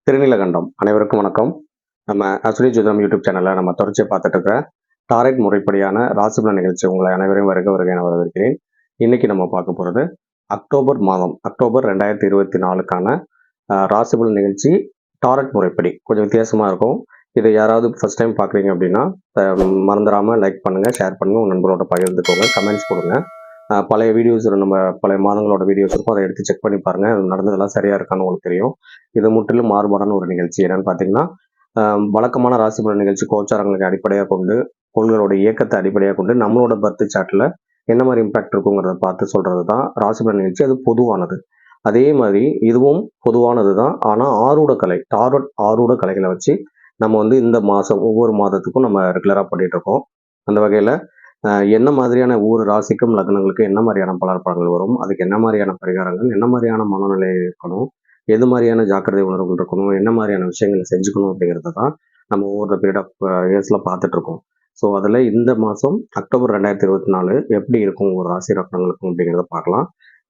திருநீலகண்டம் அனைவருக்கும் வணக்கம். நம்ம அஸ்வினி ஜோதிடம் யூடியூப் சேனல்ல நம்ம தொடர்ச்சியை பார்த்துட்டு இருக்கிற டாரெட் முறைப்படியான ராசிபலன் நிகழ்ச்சி உங்களை அனைவரையும் வருக என வரவேற்கிறேன். இன்னைக்கு நம்ம பார்க்க போறது அக்டோபர் 2024க்கான ராசிபலன் நிகழ்ச்சி. டாரெட் முறைப்படி கொஞ்சம் வித்தியாசமா இருக்கும். இதை யாராவது ஃபர்ஸ்ட் டைம் பார்க்குறீங்க அப்படின்னா மறந்துடாம லைக் பண்ணுங்க, ஷேர் பண்ணுங்க, உங்க நண்பரோட பகிர்ந்துக்கோங்க, கமெண்ட்ஸ் கொடுங்க. பழைய வீடியோஸ் நம்ம பழைய மாதங்களோட வீடியோஸ் இருக்கும், அதை எடுத்து செக் பண்ணி பாருங்க. நடந்ததெல்லாம் சரியா இருக்கான்னு உங்களுக்கு தெரியும். இது முற்றிலும் மாறுபாடான ஒரு நிகழ்ச்சி. என்னன்னு பார்த்தீங்கன்னா, வழக்கமான ராசி பலன் நிகழ்ச்சி கோச்சாரங்களுக்கு அடிப்படையாக கொண்டு, கோள்களோட இயக்கத்தை அடிப்படையாக கொண்டு நம்மளோட பர்த் சார்ட்ல என்ன மாதிரி இம்பாக்ட் இருக்குங்கிறத பார்த்து சொல்றது தான் ராசி பலன் நிகழ்ச்சி. அது பொதுவானது. அதே மாதிரி இதுவும் பொதுவானது தான். ஆனால் ஆரூட கலை, டாரட் ஆரூட கலைகளை வச்சு நம்ம இந்த மாதம் ஒவ்வொரு மாதத்துக்கும் நம்ம ரெகுலராக பண்ணிட்டு இருக்கோம். அந்த வகையில் என்ன மாதிரியான ஒவ்வொரு ராசிக்கும் லக்னங்களுக்கு என்ன மாதிரியான பலன்கள் வரும், அதுக்கு என்ன மாதிரியான பரிகாரங்கள், என்ன மாதிரியான மனநிலை இருக்கணும், எது மாதிரியான ஜாக்கிரதை உணர்வுகள் இருக்கணும், என்ன மாதிரியான விஷயங்களை செஞ்சுக்கணும் அப்படிங்கிறத தான் நம்ம ஒவ்வொரு பீரியட் ஆஃப் இயர்ஸ்ல பார்த்துட்டு இருக்கோம். ஸோ அதில் இந்த மாதம் அக்டோபர் 2024 எப்படி இருக்கும் ஒரு ராசி லக்னங்களுக்கும் அப்படிங்கிறத பார்க்கலாம்.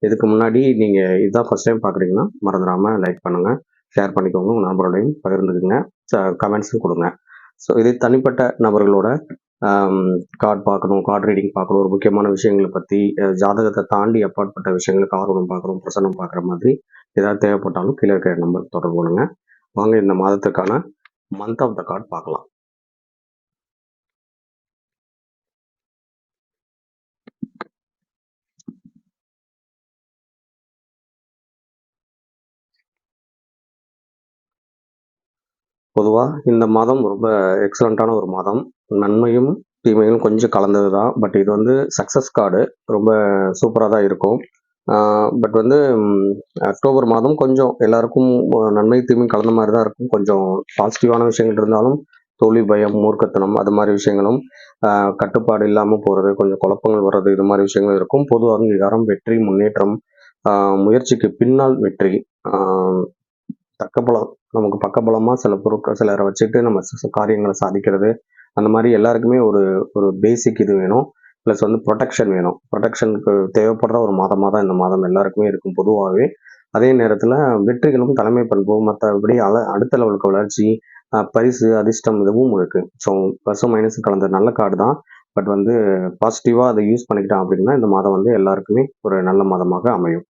இதுக்கு முன்னாடி நீங்கள் இதுதான் ஃபர்ஸ்ட் டைம் பார்க்குறீங்கன்னா மறந்துடாமல் லைக் பண்ணுங்கள், ஷேர் பண்ணிக்கோங்க, உங்கள் நண்பரோடையும் பகிர்ந்துக்குங்க, கமெண்ட்ஸும் கொடுங்க. ஸோ இது தனிப்பட்ட நபர்களோட கார்டு பார்க்கணும், கார்டு ரீடிங் பார்க்கணும், ஒரு முக்கியமான விஷயங்களை பற்றி, ஜாதகத்தை தாண்டி அப்பாற்பட்ட விஷயங்களுக்கு ஆர்வம் பார்க்குறோம், பிரசனம் பார்க்குற மாதிரி ஏதாவது தேவைப்பட்டாலும் கீழே இருக்கிற நம்பர் தொடர்பு கொள்ளுங்க. வாங்க இந்த மாதத்துக்கான மந்த் ஆஃப் த கார்டு பார்க்கலாம். பொதுவாக இந்த மாதம் ரொம்ப எக்ஸலண்ட்டான ஒரு மாதம். நன்மையும் தீமையும் கொஞ்சம் கலந்தது தான். பட் இது சக்ஸஸ் கார்டு ரொம்ப சூப்பராக தான் இருக்கும். பட் அக்டோபர் மாதம் கொஞ்சம் எல்லாருக்கும் நன்மை தீமை கலந்த மாதிரி தான் இருக்கும். கொஞ்சம் பாசிட்டிவான விஷயங்கள் இருந்தாலும் தோல்வி பயம், மூர்க்கத்தனம், அது மாதிரி விஷயங்களும், கட்டுப்பாடு இல்லாமல் போகிறது, கொஞ்சம் குழப்பங்கள் வர்றது, இது மாதிரி விஷயங்கள் இருக்கும். பொது அங்கீகாரம், வெற்றி, முன்னேற்றம், முயற்சிக்கு பின்னால் வெற்றி, தக்கப்பலம், நமக்கு பக்கபலமாக சில பொருட்கள் சிலரை வச்சுட்டு நம்ம காரியங்களை சாதிக்கிறது, அந்த மாதிரி எல்லாருக்குமே ஒரு ஒரு பேசிக் இது வேணும். ப்ளஸ் ப்ரொடெக்ஷன் வேணும். ப்ரொடெக்ஷனுக்கு தேவைப்படுற ஒரு மாதமாக தான் இந்த மாதம் எல்லாருக்குமே இருக்கும் பொதுவாகவே. அதே நேரத்தில் வெற்றிகளும் தலைமை பண்பு மற்றபடி அடுத்த லெவலுக்கு வளர்ச்சி, பரிசு, அதிர்ஷ்டம் இதுவும் இருக்குது. ஸோ ப்ளஸும் மைனஸும் கலந்த நல்ல கார்டு தான். பட் பாசிட்டிவாக அதை யூஸ் பண்ணிக்கிட்டோம் அப்படின்னா இந்த மாதம் எல்லாருக்குமே ஒரு நல்ல மாதமாக அமையும்.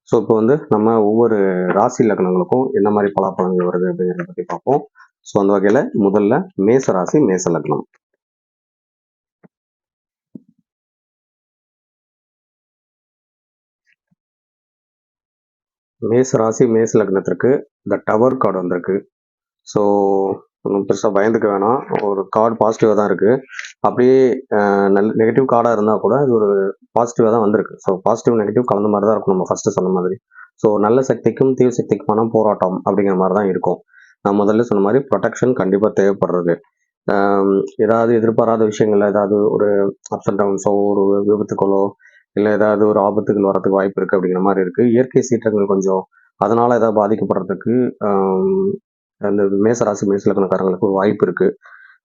ஸோ இப்போ நம்ம ஒவ்வொரு ராசி லக்னங்களுக்கும் என்ன மாதிரி பலாப்பலன்கள் வருது அப்படிங்கிறத பற்றி பார்ப்போம். ஸோ அந்த வகையில் முதல்ல மேச ராசி, மேச லக்னம். மேச ராசி மேச லக்னத்திற்கு இந்த டவர் கார்டு வந்திருக்கு. ஸோ ஒன்றும் பெருசாக பயந்துக்க வேணாம். ஒரு கார்டு பாசிட்டிவாக தான் இருக்குது. அப்படியே நெகட்டிவ் கார்டாக இருந்தால் கூட அது ஒரு பாசிட்டிவாக தான் வந்திருக்கு. ஸோ பாசிட்டிவ் நெகட்டிவ் கலந்த மாதிரி தான் இருக்கும், நம்ம ஃபஸ்ட்டு சொன்ன மாதிரி. ஸோ நல்ல சக்திக்கும் தீய சக்திக்குமான போராட்டம் அப்படிங்கிற மாதிரி தான் இருக்கும். நான் முதல்ல சொன்ன மாதிரி ப்ரொடெக்ஷன் கண்டிப்பாக தேவைப்படுறது. ஏதாவது எதிர்பாராத விஷயங்கள், ஏதாவது ஒரு அப்ஸ் அண்ட் டவுன்ஸோ, ஒரு விபத்துக்களோ, இல்லை ஏதாவது ஒரு ஆபத்துகள் வரதுக்கு வாய்ப்பு இருக்குது அப்படிங்கிற மாதிரி இருக்குது. இயற்கை சீற்றங்கள் கொஞ்சம் அதனால் ஏதாவது பாதிக்கப்படுறதுக்கு அந்த மேசராசி மேச லக்னக்காரங்களுக்கு ஒரு வாய்ப்பு இருக்குது.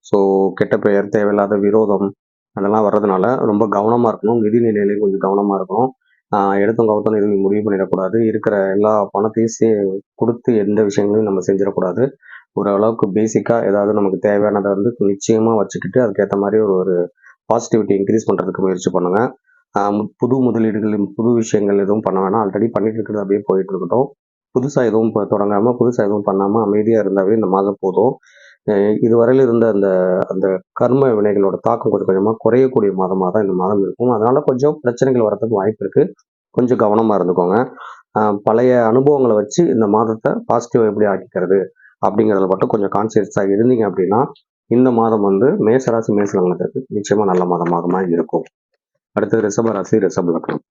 ஸோ கெட்ட பெயர், தேவையில்லாத விரோதம், அதெல்லாம் வர்றதுனால ரொம்ப கவனமாக இருக்கணும். நிதி நிலையிலையும் கொஞ்சம் கவனமாக இருக்கணும். எடுத்தும் கவுத்தம் எதுவும் முடிவு பண்ணிடக்கூடாது. இருக்கிற எல்லா பணத்தையும் கொடுத்து எந்த விஷயங்களையும் நம்ம செஞ்சிடக்கூடாது. ஓரளவுக்கு பேசிக்காக ஏதாவது நமக்கு தேவையானதை நிச்சயமாக வச்சுக்கிட்டு அதுக்கேற்ற மாதிரி ஒரு பாசிட்டிவிட்டி இன்க்ரீஸ் பண்ணுறதுக்கு முயற்சி பண்ணுங்க. புது முதலீடுகள், புது விஷயங்கள் எதுவும் பண்ண வேணாம். ஆல்ரெடி பண்ணிட்டு இருக்கிறது அப்படியே போயிட்டு இருக்கட்டும். புதுசாக எதுவும் தொடங்காமல், புதுசாக எதுவும் பண்ணாமல் அமைதியாக இருந்தாவே இந்த மாதம் போதும். இதுவரையில் இருந்த அந்த அந்த கர்ம வினைகளோட தாக்கம் கொஞ்சம் கொஞ்சமாக குறையக்கூடிய மாதமாக தான் இந்த மாதம் இருக்கும். அதனால கொஞ்சம் பிரச்சனைகள் வரதுக்கு வாய்ப்பு இருக்குது. கொஞ்சம் கவனமாக இருந்துக்கோங்க. பழைய அனுபவங்களை வச்சு இந்த மாதத்தை பாசிட்டிவ் எப்படி ஆக்கிக்கிறது அப்படிங்கிறத மட்டும் கொஞ்சம் கான்சியஸாக இருந்தீங்க அப்படின்னா இந்த மாதம் மேசராசி மேச லக்னத்துக்கு நிச்சயமாக நல்ல மாதமாக இருக்கும். அடுத்தது ரிஷப ராசி ரிஷப லக்னம்.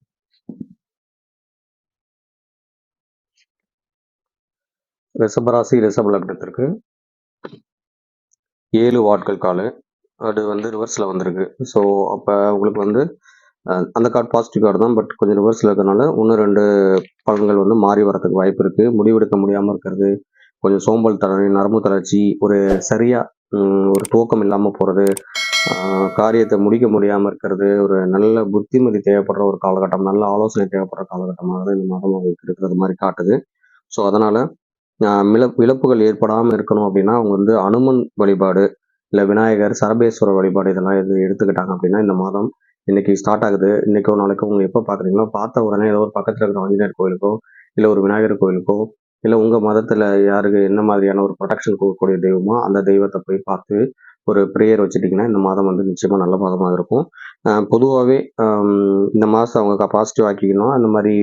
ரிஷபராசி ரிஷப லக்னத்திற்கு 7 வாட்கள் காலு, அது ரிவர்ஸில் வந்திருக்கு. ஸோ அப்போ உங்களுக்கு அந்த கார்டு பாசிட்டிவ் கார்டு தான். பட் கொஞ்சம் ரிவர்ஸில் இருக்கிறதுனால ஒன்று 2 பலன்கள் மாறி வரதுக்கு வாய்ப்பு இருக்குது. முடிவெடுக்க முடியாமல் இருக்கிறது, கொஞ்சம் சோம்பல் தளர்ச்சி, நரம்பு தளர்ச்சி, ஒரு சரியாக ஒரு துவக்கம் இல்லாமல் போகிறது, காரியத்தை முடிக்க முடியாமல் இருக்கிறது, ஒரு நல்ல புத்திமதி தேவைப்படுற ஒரு காலகட்டம், நல்ல ஆலோசனை தேவைப்படுற காலகட்டமாக தான் இந்த மாதம் உங்களுக்கு இருக்கிறது மாதிரி காட்டுது. ஸோ அதனால் இழப்புகள் ஏற்படாமல் இருக்கணும் அப்படின்னா அவங்க வந்து அனுமன் வழிபாடு, இல்லை விநாயகர், சரபேஸ்வரர் வழிபாடு இதெல்லாம் எடுத்துக்கிட்டாங்க அப்படின்னா இந்த மாதம் இன்னைக்கு ஸ்டார்ட் ஆகுது. இன்னைக்கோ நாளைக்கோ உங்க எப்போ பார்க்குறீங்களோ பார்த்த உடனே ஏதோ ஒரு பக்கத்தில் இருக்கிற ஆஞ்சநேயர் கோயிலுக்கோ, இல்லை ஒரு விநாயகர் கோயிலுக்கோ, இல்லை உங்க மதத்துல யாருக்கு என்ன மாதிரியான ஒரு ப்ரொடெக்ஷன் கொடுக்கக்கூடிய தெய்வமோ அந்த தெய்வத்தை போய் பார்த்து ஒரு ப்ரேயர் வச்சுட்டிங்கன்னா இந்த மாதம் வந்து நிச்சயமா நல்ல மாதமாக இருக்கும். பொதுவாகவே இந்த மாதம் அவங்க பாசிட்டிவ் ஆக்கிக்கணும். அந்த மாதிரி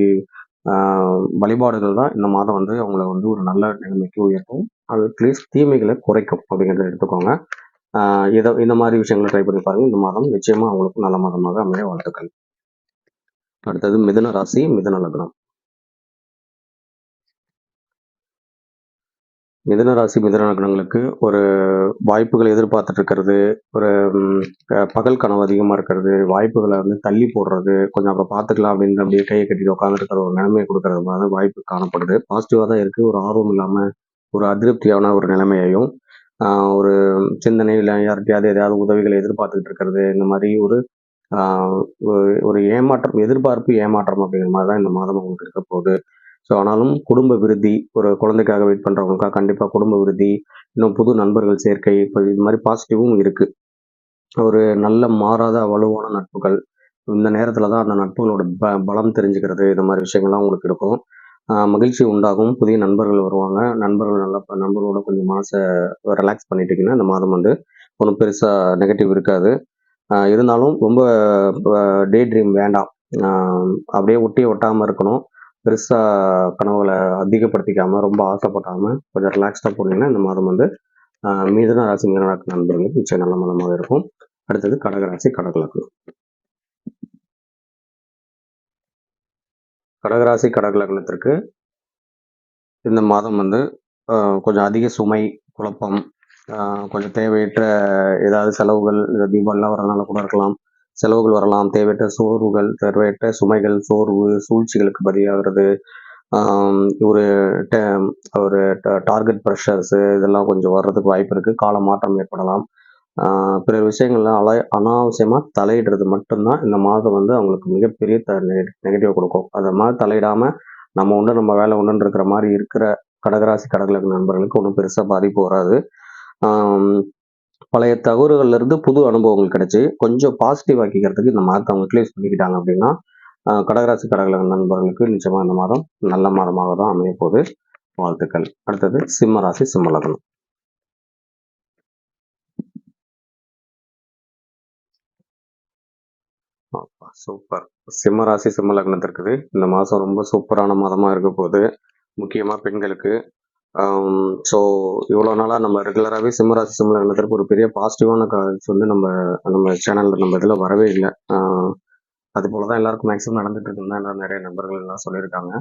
வழிபாடுகள் தான் இந்த மாதம் வந்து அவங்கள வந்து ஒரு நல்ல நிலைமைக்கு உயர்த்தும். அது அட்லீஸ்ட் தீமைகளை குறைக்கும் அப்படிங்கிறத எடுத்துக்கோங்க. இந்த மாதிரி விஷயங்களை ட்ரை பண்ணி பாருங்க. இந்த மாதம் நிச்சயமா அவங்களுக்கு நல்ல மாதமாக அமைய வாழ்த்துக்கள். அடுத்தது மிதுன ராசி, மிதுன லக்னம். மிதுன ராசி, மிதுன லக்னங்களுக்கு ஒரு வாய்ப்புகளை எதிர்பார்த்துட்டு இருக்கிறது, ஒரு பகல் கனவு அதிகமாக இருக்கிறது, வாய்ப்புகளை வந்து தள்ளி போடுறது, கொஞ்சம் அப்புறம் பார்த்துக்கலாம் அப்படின்னு அப்படியே கையை கட்டிட்டு உட்காந்துருக்கிற ஒரு நிலைமையை கொடுக்கறது மாதிரி வாய்ப்பு காணப்படுது. பாசிட்டிவாக தான் இருக்குது. ஒரு ஆர்வம் இல்லாமல் ஒரு அதிருப்தியான ஒரு நிலைமையையும் ஒரு சிந்தனையில் யார்கிட்டயாவது எதையாவது உதவிகளை எதிர்பார்த்துக்கிட்டு இருக்கிறது, இந்த மாதிரி ஒரு ஒரு ஏமாற்றம், எதிர்பார்ப்பு ஏமாற்றம் அப்படிங்கிற மாதிரி தான் இந்த மாதம் உங்களுக்கு இருக்க போகுது. ஸோ ஆனாலும் குடும்ப விருத்தி, ஒரு குழந்தைக்காக வெயிட் பண்ணுறவங்களுக்காக கண்டிப்பாக குடும்ப விருத்தி, இன்னும் புது நண்பர்கள் சேர்க்கை, இப்போ இது மாதிரி பாசிட்டிவும் இருக்குது. ஒரு நல்ல மாறாத வலுவான நட்புகள், இந்த நேரத்தில் தான் அந்த நட்புகளோட பலம் தெரிஞ்சுக்கிறது, இந்த மாதிரி விஷயங்கள்லாம் உங்களுக்கு இருக்கும். மகிழ்ச்சி உண்டாகும், புதிய நண்பர்கள் வருவாங்க. நண்பர்களோட கொஞ்சம் மனசை ரிலாக்ஸ் பண்ணிட்டீங்கன்னா இந்த மாதம் வந்து ஒன்றும் பெருசாக நெகட்டிவ் இருக்காது. இருந்தாலும் ரொம்ப டே ட்ரீம் வேண்டாம். அப்படியே ஒட்டாமல் இருக்கணும். பெருசாக கனவுகளை அதிகப்படுத்திக்காமல் ரொம்ப ஆசைப்படாமல் கொஞ்சம் ரிலாக்ஸ்டாக போனீங்கன்னா இந்த மாதம் வந்து மிதுன ராசி, மிதுன ராசி நண்பர்களுக்கு நிச்சயம் நல்ல மாதமாக இருக்கும். அடுத்தது கடகராசி, கடகலக்னம். கடகராசி, கடகலக்னத்திற்கு இந்த மாதம் வந்து கொஞ்சம் அதிக சுமை, குழப்பம், கொஞ்சம் தேவையற்ற ஏதாவது செலவுகள், தீபாவளிலாம் வரனால கூட இருக்கலாம், செலவுகள் வரலாம், தேவையற்ற சோர்வுகள், தேவையற்ற சுமைகள், சோர்வு, சூழ்ச்சிகளுக்கு பலியாகிறது, ஒரு ஒரு டார்கெட் ப்ரெஷர்ஸு இதெல்லாம் கொஞ்சம் வர்றதுக்கு வாய்ப்பு இருக்குது. கால மாற்றம் ஏற்படலாம். பிற விஷயங்கள்லாம் அனாவசியமாக தலையிடுறது மட்டும்தான் இந்த மாதம் வந்து அவங்களுக்கு மிகப்பெரிய நெகட்டிவ் கொடுக்கும். அதை மாதிரி தலையிடாமல் நம்ம உண்டு நம்ம வேலை உண்டுன்னு இருக்கிற மாதிரி இருக்கிற கடகராசி, கடகலக்ன நண்பர்களுக்கு ஒன்றும் பெருசாக பாதிப்பு வராது. பழைய தவறுகள்ல இருந்து புது அனுபவங்கள் கிடைச்சி கொஞ்சம் பாசிட்டிவ் ஆக்கிக்கிறதுக்கு இந்த மாதத்தை அவங்க யூட்டிலைஸ் பண்ணிக்கிட்டாங்க அப்படின்னா கடகராசி, கடகலக்ன நண்பர்களுக்கு நிச்சயமா இந்த மாதம் நல்ல மாதமாக தான் அமைய போகுது. வாழ்த்துக்கள். அடுத்தது சிம்ம ராசி, சிம்ம லக்னம். சூப்பர். சிம்ம ராசி, சிம்ம லக்னத்திற்கு இந்த மாதம் ரொம்ப சூப்பரான மாதமாக இருக்க போகுது, முக்கியமாக பெண்களுக்கு. ஸோ இவ்வளோ நாளாக நம்ம ரெகுலராகவே சிம்ம ராசி, சிம்ம லக்னத்திற்கு ஒரு பெரிய பாசிட்டிவான கால்ஸ் வந்து நம்ம சேனலில் நம்ம இதில் வரவே இல்லை. அது போல தான் எல்லாருக்கும் மேக்ஸிமம் நடந்துட்டு இருக்குன்னு தான் நிறைய நண்பர்கள் எல்லாம் சொல்லியிருக்காங்க.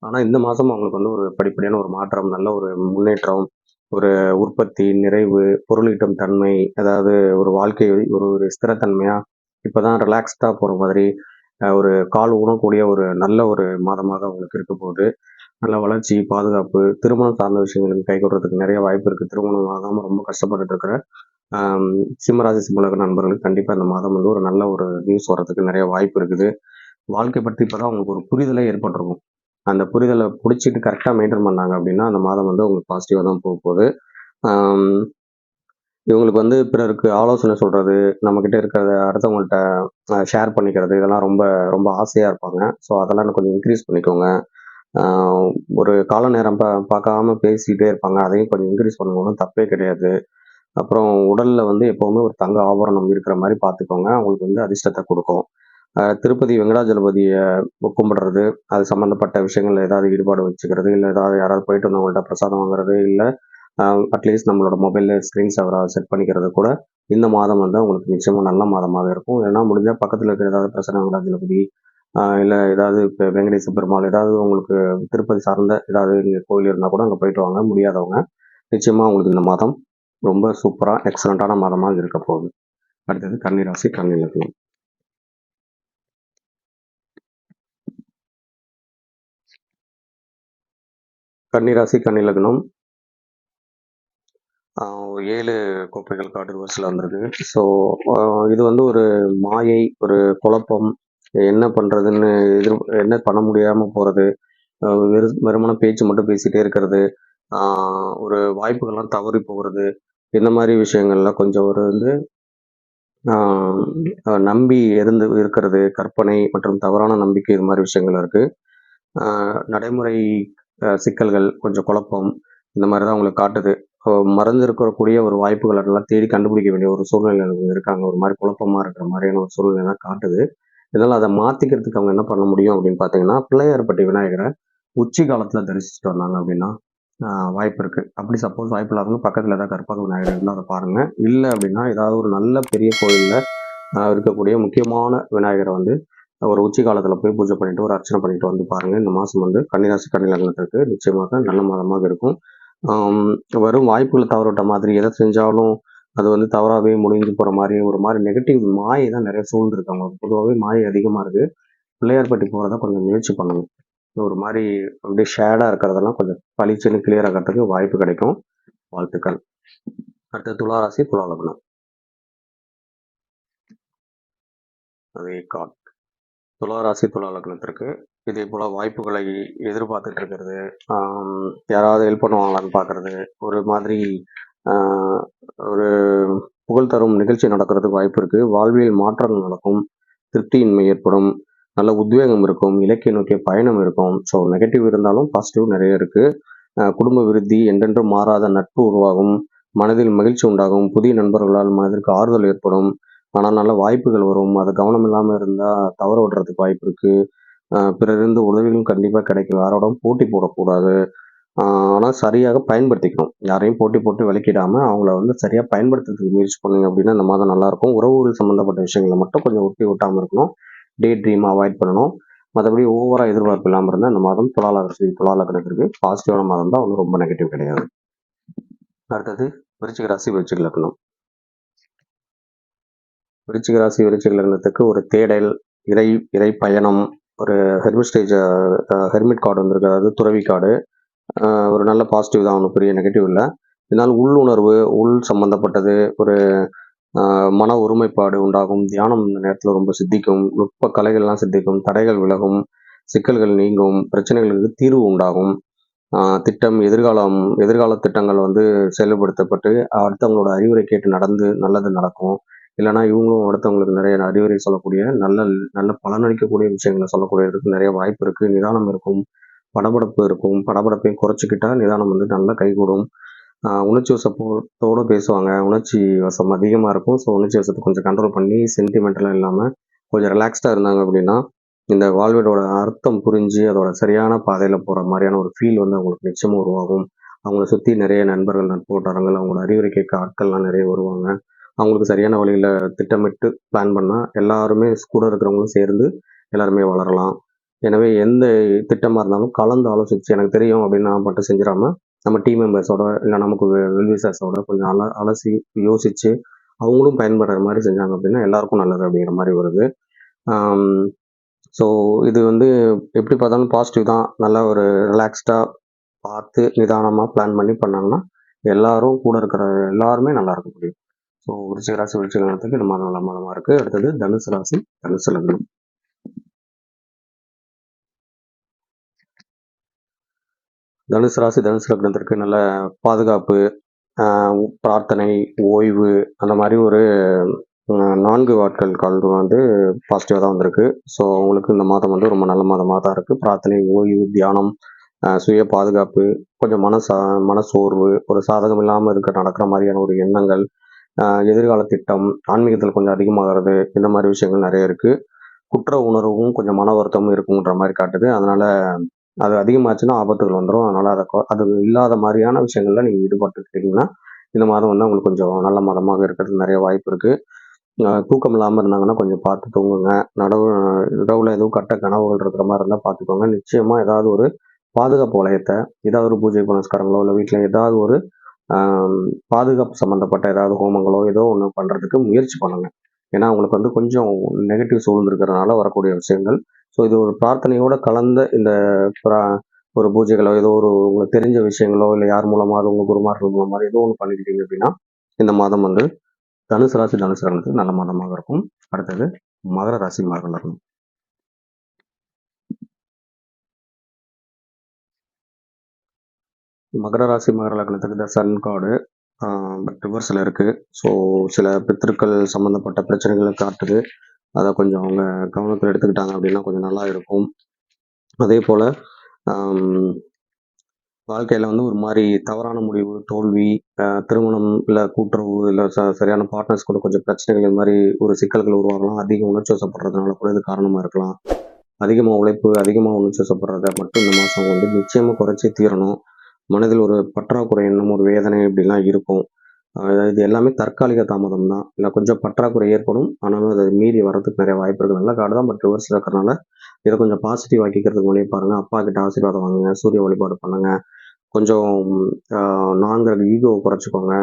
ஆனால் இந்த மாதம் அவங்களுக்கு வந்து ஒரு படிப்படியான ஒரு மாற்றம், நல்ல ஒரு முன்னேற்றம், ஒரு உற்பத்தி, நிறைவு, பொருளீட்டும் தன்மை, அதாவது ஒரு வாழ்க்கை ஒரு ஸ்திரத்தன்மையாக இப்போ தான் ரிலாக்ஸ்டாக போகிற மாதிரி ஒரு கால் ஊனக்கூடிய ஒரு நல்ல ஒரு மாதமாக அவங்களுக்கு இருக்க போகுது. நல்ல வளர்ச்சி, பாதுகாப்பு, திருமணம் சார்ந்த விஷயங்களுக்கு கை கொடுறதுக்கு நிறைய வாய்ப்பு இருக்குது. திருமணம் ஆகாமல் ரொம்ப கஷ்டப்பட்டுட்டு இருக்கிற சிம்மராசி, சிம்மலக்ன நண்பர்களுக்கு கண்டிப்பாக இந்த மாதம் வந்து ஒரு நல்ல ஒரு நியூஸ் வர்றதுக்கு நிறைய வாய்ப்பு இருக்குது. வாழ்க்கை பற்றி இப்போ தான் அவங்களுக்கு ஒரு புரிதலே ஏற்பட்டிருக்கும். அந்த புரிதலை பிடிச்சிட்டு கரெக்டாக மெயின்டைன் பண்ணாங்க அப்படின்னா அந்த மாதம் வந்து உங்களுக்கு பாசிட்டிவாக தான் போக போகுது. இவங்களுக்கு வந்து பிறருக்கு ஆலோசனை சொல்கிறது, நம்மக்கிட்ட இருக்கிறத அடுத்தவங்கள்ட்ட ஷேர் பண்ணிக்கிறது, இதெல்லாம் ரொம்ப ரொம்ப ஆசையாக இருப்பாங்க. ஸோ அதெல்லாம் இன்னும் கொஞ்சம் இன்க்ரீஸ் பண்ணிக்கோங்க. ஒரு கால நேரம் பார்க்காம பேசிக்கிட்டே இருப்பாங்க, அதையும் கொஞ்சம் இன்க்ரீஸ் பண்ணுவோம், தப்பே கிடையாது. அப்புறம் உடலில் வந்து எப்போவுமே ஒரு தங்க ஆபரணம் இருக்கிற மாதிரி பார்த்துக்கோங்க, அவங்களுக்கு வந்து அதிர்ஷ்டத்தை கொடுக்கும். திருப்பதி வெங்கடாஜலபதியை கும்பிடுறது, அது சம்மந்தப்பட்ட விஷயங்கள் ஏதாவது ஈடுபாடு வச்சுக்கிறது, இல்லை ஏதாவது யாராவது போயிட்டு வந்தவங்கள்ட்ட பிரசாதம் வாங்குறது, இல்லை அட்லீஸ்ட் நம்மளோட மொபைலில் ஸ்க்ரீன் சேவராக செட் பண்ணிக்கிறது கூட இந்த மாதம் வந்து அவங்களுக்கு நிச்சயமாக நல்ல மாதமாக இருக்கும். ஏன்னா முடிஞ்சால் பக்கத்தில் இருக்கிற ஏதாவது பிரசன்ன வெங்கடாஜலபதி, இல்லை ஏதாவது இப்போ வெங்கடேச பெருமாள், ஏதாவது உங்களுக்கு திருப்பதி சார்ந்த ஏதாவது இங்கே கோயில் இருந்தால் கூட அங்கே போயிட்டு வாங்க. முடியாதவங்க நிச்சயமாக உங்களுக்கு இந்த மாதம் ரொம்ப சூப்பராக எக்ஸலண்ட்டான மாதமாக இருக்க போகுது. அடுத்தது கன்னிராசி, கன்னி லக்னம். கன்னிராசி, கன்னி லக்னம் 7 கோப்பைகள் கார்டு ரிவர்ஸில் வந்திருக்கு. ஸோ இது வந்து ஒரு மாயை, ஒரு குழப்பம், என்ன பண்ணுறதுன்னு என்ன பண்ண முடியாமல் போகிறது, வெறுமன பேச்சு மட்டும் பேசிகிட்டே இருக்கிறது, ஒரு வாய்ப்புகள்லாம் தவறி போகிறது, இந்த மாதிரி விஷயங்கள்லாம் கொஞ்சம் ஒரு வந்து நம்பி இருக்கிறது, கற்பனை மற்றும் தவறான நம்பிக்கை இது மாதிரி விஷயங்கள் இருக்கு. நடைமுறை சிக்கல்கள், கொஞ்சம் குழப்பம், இந்த மாதிரி தான் உங்களுக்கு காட்டுது. மறந்து இருக்கக்கூடிய ஒரு வாய்ப்புகள் எல்லாம் தேடி கண்டுபிடிக்க வேண்டிய ஒரு சூழ்நிலையில அவங்க இருக்காங்க. ஒரு மாதிரி குழப்பமா இருக்கிற மாதிரியான ஒரு சூழ்நிலை தான் காட்டுது. இதனால அதை மாத்திக்கிறதுக்கு அவங்க என்ன பண்ண முடியும் அப்படின்னு பார்த்தீங்கன்னா, பிள்ளையார்பட்டி விநாயகரை உச்சி காலத்துல தரிசிச்சுட்டு வந்தாங்க அப்படின்னா வாய்ப்பு இருக்கு. அப்படி சப்போஸ் வாய்ப்பு இல்லாதவங்க பக்கத்துல ஏதாவது கற்பக விநாயகர் இருந்தால் அதை பாருங்க. இல்லை அப்படின்னா ஏதாவது ஒரு நல்ல பெரிய கோயில்ல இருக்கக்கூடிய முக்கியமான விநாயகரை வந்து ஒரு உச்சி காலத்துல போய் பூஜை பண்ணிட்டு ஒரு அர்ச்சனை பண்ணிட்டு வந்து பாருங்க. இந்த மாசம் வந்து கன்னிராசி கன்னி லக்னத்திற்கு நிச்சயமாக நல்ல மாதமாக இருக்கும். வரும் வாய்ப்புகளை தவறவிட்ட மாதிரி எதை செஞ்சாலும் அது வந்து தவறாவே முடிஞ்சு போற மாதிரி ஒரு மாதிரி நெகட்டிவ் மாயை தான் நிறைய சூழ்ந்துருக்கு. அவங்களுக்கு பொதுவாகவே மாயை அதிகமா இருக்கு. பிள்ளையார்பட்டி போறத கொஞ்சம் முயற்சி பண்ணுங்க. ஒரு மாதிரி அப்படியே ஷேடா இருக்கிறதெல்லாம் கொஞ்சம் பளிச்சுன்னு கிளியர் ஆகிறதுக்கு வாய்ப்பு கிடைக்கும். வாழ்த்துக்கள். அடுத்து துலா ராசி, துலா லக்னம். அதே கால் துலா ராசி, துலா லக்னத்திற்கு இதே போல வாய்ப்புகளை எதிர்பார்த்துட்டு இருக்கிறது, யாராவது ஹெல்ப் பண்ணுவாங்களான்னு பார்க்கறது, ஒரு மாதிரி ஒரு புகழ் தரும் நிகழ்ச்சி நடக்கிறதுக்கு வாய்ப்பு இருக்கு. வாழ்வியல் மாற்றங்கள் நடக்கும், திருப்தியின்மை ஏற்படும், நல்ல உத்வேகம் இருக்கும், இலக்கிய நோக்கிய பயணம் இருக்கும். ஸோ நெகட்டிவ் இருந்தாலும் பாசிட்டிவ் நிறைய இருக்கு. குடும்ப விருத்தி, என்றென்றும் மாறாத நட்பு உருவாகும், மனதில் மகிழ்ச்சி உண்டாகும், புதிய நண்பர்களால் மனதிற்கு ஆறுதல் ஏற்படும். ஆனால் நல்ல வாய்ப்புகள் வரும். அதை கவனம் இல்லாமல் இருந்தால் தவற விடுறதுக்கு வாய்ப்பு இருக்கு. பிறரிருந்து உதவிகளும் கண்டிப்பாக கிடைக்கும். யாரோடும் போட்டி போடக்கூடாது. ஆனால் சரியாக பயன்படுத்திக்கணும். யாரையும் போட்டி போட்டு விலக்கிடாம அவங்கள வந்து சரியாக பயன்படுத்துறதுக்கு முயற்சி பண்ணீங்க அப்படின்னா இந்த மாதம் நல்லாயிருக்கும். உறவுகள் சம்மந்தப்பட்ட விஷயங்களை மட்டும் கொஞ்சம் ஒட்டி ஒட்டாமல் இருக்கணும். டே ட்ரீம் அவாய்ட் பண்ணணும். மற்றபடி ஓவராக எதிர்பார்ப்பு இல்லாமல் இருந்தால் இந்த மாதம் துலா லக்னத்திற்கு பாசிட்டிவான மாதம் தான், ஒன்றும் ரொம்ப நெகட்டிவ் கிடையாது. அடுத்தது விருச்சிக ராசி, விருச்சிக லக்னம். விருச்சிக ராசி, விருச்சிக லக்னத்துக்கு ஒரு தேடல், இறை பயணம், ஒரு ஹெர்மிட் கார்டு வந்திருக்கு, அதாவது துறவி கார்டு. ஒரு நல்ல பாசிட்டிவ் தான், ஒன்றும் பெரிய நெகட்டிவ் இல்லை. இதனால் உள்ளுணர்வு, உள் சம்பந்தப்பட்டது, ஒரு மன ஒருமைப்பாடு உண்டாகும். தியானம் இந்த நேரத்தில் ரொம்ப சித்திக்கும். நுட்ப கலைகள்லாம் சித்திக்கும். தடைகள் விலகும், சிக்கல்கள் நீங்கும், பிரச்சனைகளுக்கு தீர்வு உண்டாகும். திட்டம், எதிர்கால திட்டங்கள் வந்து செயல்படுத்தப்பட்டு அடுத்தவங்களோட அறிவுரை கேட்டு நடந்து நல்லது நடக்கும். இல்லைனா இவங்களும் அடுத்தவங்களுக்கு நிறைய அறிவுரை சொல்லக்கூடிய நல்ல பலனளிக்கக்கூடிய விஷயங்களை சொல்லக்கூடியதுக்கு நிறைய வாய்ப்பு இருக்கு. நிதானம் இருக்கும், படபடப்பு இருக்கும். படபடப்பையும் குறைச்சிக்கிட்டா நிதானம் வந்து நல்லா கைகூடும். உணர்ச்சி வசத்தோடு பேசுவாங்க. உணர்ச்சி வசம் அதிகமாக இருக்கும். ஸோ உணர்ச்சி வசத்தை கொஞ்சம் கண்ட்ரோல் பண்ணி சென்டிமெண்டலாக இல்லாமல் கொஞ்சம் ரிலாக்ஸ்டாக இருந்தாங்க அப்படின்னா இந்த வாழ்வியோட அர்த்தம் புரிஞ்சு அதோட சரியான பாதையில் போகிற மாதிரியான ஒரு ஃபீல் வந்து அவங்களுக்கு நிச்சயமாக உருவாகும். அவங்கள சுற்றி நிறைய நண்பர்கள், நட்பு வட்டாரங்கள், அவங்களோட அறிவுரை கேட்க ஆட்கள்லாம் நிறைய வருவாங்க. அவங்களுக்கு சரியான வழியில் திட்டமிட்டு பிளான் பண்ணால் எல்லாருமே கூட இருக்கிறவங்களும் சேர்ந்து எல்லாருமே வளரலாம். எனவே எந்த திட்டமாக இருந்தாலும் கலந்து ஆலோசிச்சு எனக்கு தெரியும் அப்படின்னு நான் மட்டும் செஞ்சிடாம நம்ம டீம் மெம்பர்ஸோட இல்லை நமக்கு வெல்விசர்ஸோட கொஞ்சம் அலசி யோசிச்சு அவங்களும் பயன்படுற மாதிரி செஞ்சாங்க அப்படின்னா எல்லாருக்கும் நல்லது அப்படிங்கிற மாதிரி வருது. ஸோ இது வந்து எப்படி பார்த்தாலும் பாசிட்டிவ் தான். நல்லா ஒரு ரிலாக்ஸ்டாக பார்த்து நிதானமாக பிளான் பண்ணி பண்ணாங்கன்னா எல்லாரும் கூட இருக்கிற எல்லாருமே நல்லா இருக்க முடியும். ஸோ விருச்சிக ராசி, விருச்சிக லக்னத்துக்கு இந்த மாதம் நல்ல மாதமாக இருக்குது. அடுத்தது தனுசு ராசி, தனுசு லக்னம். தனுசு ராசி, தனுசு லக்னத்திற்கு நல்ல பாதுகாப்பு, பிரார்த்தனை, ஓய்வு, அந்த மாதிரி ஒரு 4 வாட்கள் வந்து பாசிட்டிவாக தான் வந்திருக்கு. ஸோ உங்களுக்கு இந்த மாதம் வந்து ரொம்ப நல்ல மாதமாக தான் இருக்குது. பிரார்த்தனை, ஓய்வு, தியானம், சுய பாதுகாப்பு, கொஞ்சம் மனசோர்வு, ஒரு சாதகம் இல்லாமல் நடக்கிற மாதிரியான ஒரு எண்ணங்கள், எதிர்கால திட்டம், ஆன்மீகத்தில் கொஞ்சம் அதிகமாகிறது, இந்த மாதிரி விஷயங்கள் நிறைய இருக்குது. குற்ற உணர்வும் கொஞ்சம் மன வருத்தமும் இருக்குன்ற மாதிரி காட்டுது. அதனால் அது அதிகமாச்சுன்னா ஆபத்துகள் வந்துடும். அதனால் அது இல்லாத மாதிரியான விஷயங்கள்ல நீங்கள் ஈடுபட்டுக்கிட்டீங்கன்னா இந்த மாதம் வந்து உங்களுக்கு கொஞ்சம் நல்ல மாதமாக இருக்கிறதுக்கு நிறைய வாய்ப்பு இருக்குது. தூக்கம் இல்லாமல் இருந்தாங்கன்னா கொஞ்சம் பார்த்து தூங்குங்க. இரவில் எதுவும் கனவுகள் இருக்கிற மாதிரி இருந்தால் பார்த்துக்கோங்க. நிச்சயமாக ஏதாவது ஒரு பாதுகாப்பு வளையத்தை, ஏதாவது ஒரு பூஜை புனஸ்காரங்களோ இல்லை வீட்டில் ஏதாவது ஒரு பாதுகாப்பு சம்மந்தப்பட்ட ஏதாவது ஹோமங்களோ ஏதோ ஒன்று பண்ணுறதுக்கு முயற்சி பண்ணுங்க. ஏன்னா உங்களுக்கு வந்து கொஞ்சம் நெகட்டிவ் சூழ்ந்திருக்கிறதுனால வரக்கூடிய விஷயங்கள். ஸோ இது ஒரு பிரார்த்தனையோட கலந்த இந்த ஒரு பூஜைகளோ ஏதோ ஒரு உங்களுக்கு தெரிஞ்ச விஷயங்களோ இல்லை யார் மூலமாக உங்கள் குருமார்கள் மூலமாக ஏதோ ஒன்று பண்ணிக்கிட்டீங்க அப்படின்னா இந்த மாதம் வந்து தனுசு ராசி, தனுசு லக்னத்துக்கு நல்ல மாதமாக இருக்கும். அடுத்தது மகர ராசி, மகர லக்னம். மகர ராசி மகர லக்னத்துக்கு இந்த சன் கார்டு பட் ரிவர்ஸில் இருக்குது. ஸோ சில பித்திருக்கள் சம்மந்தப்பட்ட பிரச்சனைகளை காட்டுது. அதை கொஞ்சம் அவங்க கவனத்தில் எடுத்துக்கிட்டாங்க அப்படின்னா கொஞ்சம் நல்லா இருக்கும். அதே போல் வாழ்க்கையில் வந்து ஒரு மாதிரி தவறான முடிவு, தோல்வி, திருமணம் இல்லை கூட்டுறவு இல்லை சரியான பார்ட்னர்ஸ் கூட கொஞ்சம் பிரச்சனைகள், இது மாதிரி ஒரு சிக்கல்கள் உருவாகலாம். அதிக உணர்ச்சி வசப்படுறதுனால கூட இது காரணமாக இருக்கலாம். அதிகமாக உழைப்பு, அதிகமாக உணர்ச்சி வசப்படுறத மட்டும் இந்த மாதம் வந்து நிச்சயமாக குறைச்சி தீரணும். மனதில் ஒரு பற்றாக்குறை எண்ணம், ஒரு வேதனை இப்படிலாம் இருக்கும். இது எல்லாமே தற்காலிக தாமதம் தான். இல்லை கொஞ்சம் பற்றாக்குறை ஏற்படும். ஆனாலும் அதை மீறி வர்றதுக்கு நிறைய வாய்ப்பு இருக்குது. நல்ல கார்டு தான், பட் ரிவர்ஸில் இருக்கிறனால இதை கொஞ்சம் பாசிட்டிவ் ஆக்கிக்கிறதுக்கு வழியை பாருங்கள். அப்பா கிட்ட ஆசீர்வாதம் வாங்குங்க, சூரிய வழிபாடு பண்ணுங்க. கொஞ்சம் நாங்கிற ஈகோவை குறைச்சிக்கோங்க.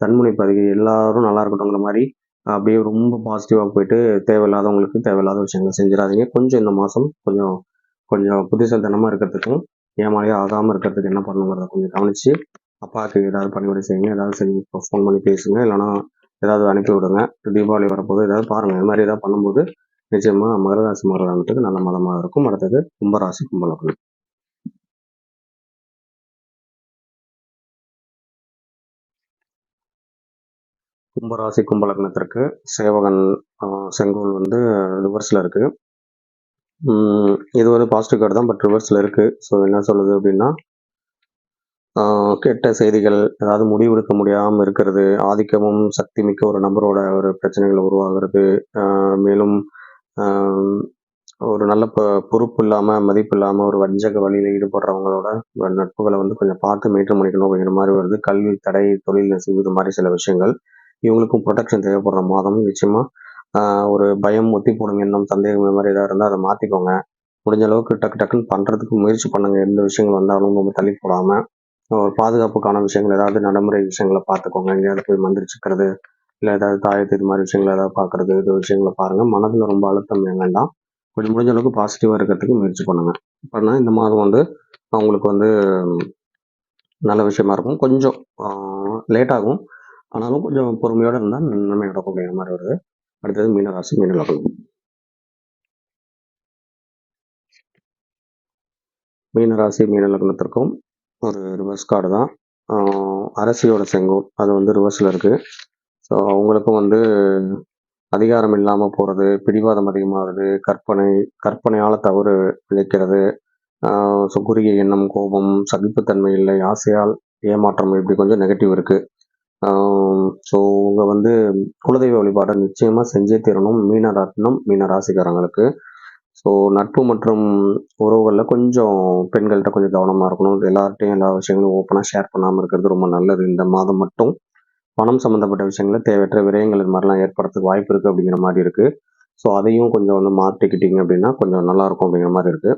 தன்முனைப்பு அதிகம், எல்லாரும் நல்லா இருக்கட்டும்ங்கிற மாதிரி அப்படியே ரொம்ப பாசிட்டிவாக போயிட்டு தேவையில்லாதவங்களுக்கு தேவையில்லாத விஷயங்களை செஞ்சிடாதீங்க. கொஞ்சம் இந்த மாதம் கொஞ்சம் கொஞ்சம் புத்திசாலித்தனமாக இருக்கிறதுக்கும் ஏமாளியாக ஆகாமல் இருக்கிறதுக்கு என்ன பண்ணணுங்கிறத கொஞ்சம் கவனித்து அப்பாவுக்கு ஏதாவது பணிவிடை செய்யுங்க. ஏதாவது செஞ்சு ஃபோன் பண்ணி பேசுங்க. இல்லைனா ஏதாவது அனுப்பி விடுங்க. தீபாவளி வரப்போது ஏதாவது பாருங்கள். இது மாதிரி ஏதாவது பண்ணும்போது நிச்சயமாக மகர ராசி மகர லக்னத்துக்கு நல்ல மாதமாக இருக்கும். அடுத்தது கும்பராசி கும்பலக்னம். கும்பராசி கும்பலக்னத்திற்கு சேவகன் செங்கோல் வந்து ரிவர்ஸில் இருக்குது. இது ஒரு பாசிட்டிவ் கார்டு தான், பட் ரிவர்ஸில் இருக்குது. ஸோ என்ன சொல்லுது அப்படின்னா, கெட்ட செய்திகள், அதாவது முடிவெடுக்க முடியாமல் இருக்கிறது, ஆதிக்கமும் சக்தி மிக்க ஒரு நபரோட ஒரு பிரச்சனைகள் உருவாகிறது, மேலும் ஒரு நல்ல பொறுப்பு இல்லாமல் மதிப்பு இல்லாமல் ஒரு வஞ்சக வழியில் ஈடுபடுறவங்களோட நட்புகளை வந்து கொஞ்சம் பார்த்து மெயின்டைன் பண்ணிக்கணும் அப்படிங்கிற மாதிரி வருது. கல்வி தடை, தொழில் நெசிவு, இது மாதிரி சில விஷயங்கள். இவங்களுக்கும் ப்ரொடெக்ஷன் தேவைப்படுற மாதம். நிச்சயமாக ஒரு பயம், ஒத்தி போடும் எண்ணம், சந்தேகம், இது மாதிரி ஏதாவது இருந்தால் அதை மாற்றிக்கோங்க. முடிஞ்ச அளவுக்கு டக்குன்னு பண்ணுறதுக்கு முயற்சி பண்ணுங்க. எந்த விஷயங்கள் வந்தாலும் ரொம்ப தள்ளி போடாமல் ஒரு பாதுகாப்புக்கான விஷயங்கள், ஏதாவது நடைமுறை விஷயங்களை பார்த்துக்கோங்க. எங்கேயாவது போய் மந்திரிச்சுக்கிறது, இல்லை ஏதாவது தாயத்து, இது மாதிரி விஷயங்களை ஏதாவது பார்க்குறது, இது விஷயங்களை பாருங்கள். மனதில் ரொம்ப அழுத்தம் வேண்டாம். கொஞ்சம் முடிஞ்ச அளவுக்கு பாசிட்டிவாக இருக்கிறதுக்கு முயற்சி பண்ணுங்கள். பண்ணால் இந்த மாதம் வந்து அவங்களுக்கு வந்து நல்ல விஷயமா இருக்கும். கொஞ்சம் லேட் ஆகும், ஆனாலும் கொஞ்சம் பொறுமையோடு இருந்தால் நன்மை நடக்கும் அப்படிங்கிற மாதிரி வருது. அடுத்தது மீனராசி மீன லக்னம். மீனராசி மீன லக்னத்திற்கும் ஒரு ரிவர்ஸ் கார்டு தான். அரசியோட செங்கோல் அது வந்து ரிவர்ஸில் இருக்குது. ஸோ அவங்களுக்கும் வந்து அதிகாரம் இல்லாமல் போகிறது, பிடிவாதம் அதிகமாகிறது, கற்பனையால் தவறு விளைக்கிறது, ஸோ குறுகிய எண்ணம், கோபம், சகிப்புத்தன்மை இல்லை, ஆசையால் ஏமாற்றம், இப்படி கொஞ்சம் நெகட்டிவ் இருக்குது. ஸோ உங்கள் வந்து குலதெய்வ வழிபாடை நிச்சயமாக செஞ்சே தீரணும் மீன ராசிக்காரங்களுக்கு. ஸோ நட்பு மற்றும் உறவுகளில் கொஞ்சம் பெண்கள்கிட்ட கொஞ்சம் கவனமாக இருக்கணும். எல்லார்ட்டையும் எல்லா விஷயங்களும் ஓப்பனாக ஷேர் பண்ணாமல் இருக்கிறது ரொம்ப நல்லது. இந்த மாதம் மட்டும் பணம் சம்மந்தப்பட்ட விஷயங்கள தேவையற்ற விரயங்கள் இது மாதிரிலாம் ஏற்படுறதுக்கு வாய்ப்பு இருக்குது அப்படிங்கிற மாதிரி இருக்குது. ஸோ அதையும் கொஞ்சம் வந்து மாற்றிக்கிட்டீங்க அப்படின்னா கொஞ்சம் நல்லாயிருக்கும் அப்படிங்கிற மாதிரி இருக்குது.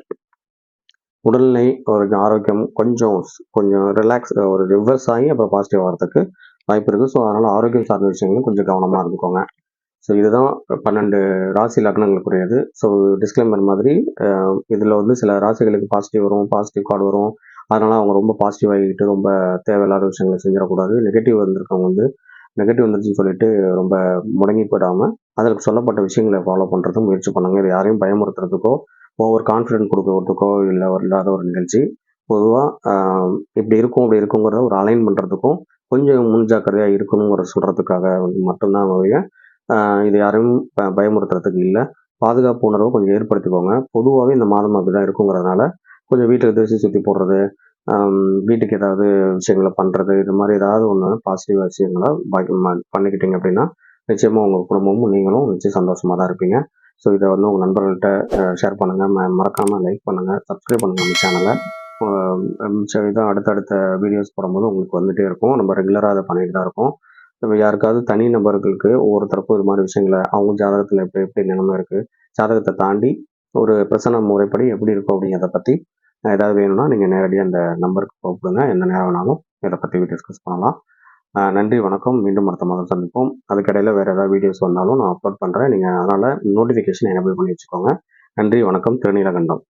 உடல்நிலை ஒரு ஆரோக்கியம் கொஞ்சம் ரிலாக்ஸ், ஒரு ரிவர்ஸ் ஆகி அப்புறம் பாசிட்டிவ் வரதுக்கு வாய்ப்பு இருக்குது. ஸோ அதனால் ஆரோக்கியம் சார்ந்த விஷயங்களும் கொஞ்சம் கவனமாக இருந்துக்கோங்க. ஸோ இதுதான் 12 ராசி லக்னங்களுக்குரியது. ஸோ டிஸ்க்ளைமர் மாதிரி இதில் வந்து சில ராசிகளுக்கு பாசிட்டிவ் வரும், பாசிட்டிவ் கார்டு வரும். அதனால் அவங்க ரொம்ப பாசிட்டிவ் ஆகிக்கிட்டு ரொம்ப தேவையில்லாத விஷயங்களை செஞ்சிடக்கூடாது. நெகட்டிவ் வந்திருக்கவங்க வந்து நெகட்டிவ் வந்துருச்சுன்னு சொல்லிட்டு ரொம்ப முடங்கி போயிடாமல் அதற்கு சொல்லப்பட்ட விஷயங்களை ஃபாலோ பண்ணுறதுக்கு முயற்சி பண்ணுங்கள். இது யாரையும் பயமுறுத்துறதுக்கோ ஓவர் கான்ஃபிடென்ட் கொடுக்கறதுக்கோ இல்லை இல்லாத ஒரு நிகழ்ச்சி. பொதுவாக இப்படி இருக்கும் அப்படி இருக்குங்கிறத ஒரு அலைன் பண்ணுறதுக்கும் கொஞ்சம் முன்ஜாக்கிரதையாக இருக்கணுங்கிற சொல்கிறதுக்காக மட்டும்தான் வழிய இது யாரையும் பயமுறுத்துறதுக்கு இல்லை. பாதுகாப்பு உணர்வை கொஞ்சம் ஏற்படுத்திக்கோங்க. பொதுவாகவே இந்த மாதம் அப்படி தான் இருக்குங்கிறதுனால கொஞ்சம் வீட்டுக்கு திருச்சி சுற்றி போடுறது, வீட்டுக்கு ஏதாவது விஷயங்களை பண்ணுறது, இது மாதிரி ஏதாவது ஒன்று பாசிட்டிவ் விஷயங்களை பண்ணிக்கிட்டீங்க அப்படின்னா நிச்சயமாக உங்கள் குடும்பமும் நீங்களும் நிச்சயம் சந்தோஷமாக தான் இருப்பீங்க. ஸோ இதை வந்து உங்கள் நண்பர்கள்ட்ட ஷேர் பண்ணுங்கள். மறக்காமல் லைக் பண்ணுங்கள், சப்ஸ்கிரைப் பண்ணுங்கள் நம்ம சேனலை. இதான் அடுத்தடுத்த வீடியோஸ் போடும்போது உங்களுக்கு வந்துகிட்டே இருக்கும். நம்ம ரெகுலராக அதை பண்ணிட்டு தான் இருக்கோம். நம்ம யாருக்காவது தனி நபர்களுக்கு ஒவ்வொருத்தருக்கும் இது மாதிரி விஷயங்களை அவங்க ஜாதகத்தில் எப்படி எப்படி நிலைமை இருக்குது, ஜாதகத்தை தாண்டி ஒரு பிரசன்ன முறைப்படி எப்படி இருக்கும் அப்படிங்கிறத பற்றி ஏதாவது வேணும்னா நீங்கள் நேரடியாக அந்த நம்பருக்கு கூப்பிடுங்க. எந்த நேரம் வேணாலும் இதை பற்றி டிஸ்கஸ் பண்ணலாம். நன்றி, வணக்கம். மீண்டும் அடுத்த மாதம் சந்திப்போம். அதுக்கடையில் வேறு ஏதாவது வீடியோஸ் வந்தாலும் நான் அப்லோட் பண்ணுறேன். நீங்கள் அதனால் நோட்டிஃபிகேஷன் எனேபிள் பண்ணி வச்சுக்கோங்க. நன்றி, வணக்கம். திருநீலகண்டம்.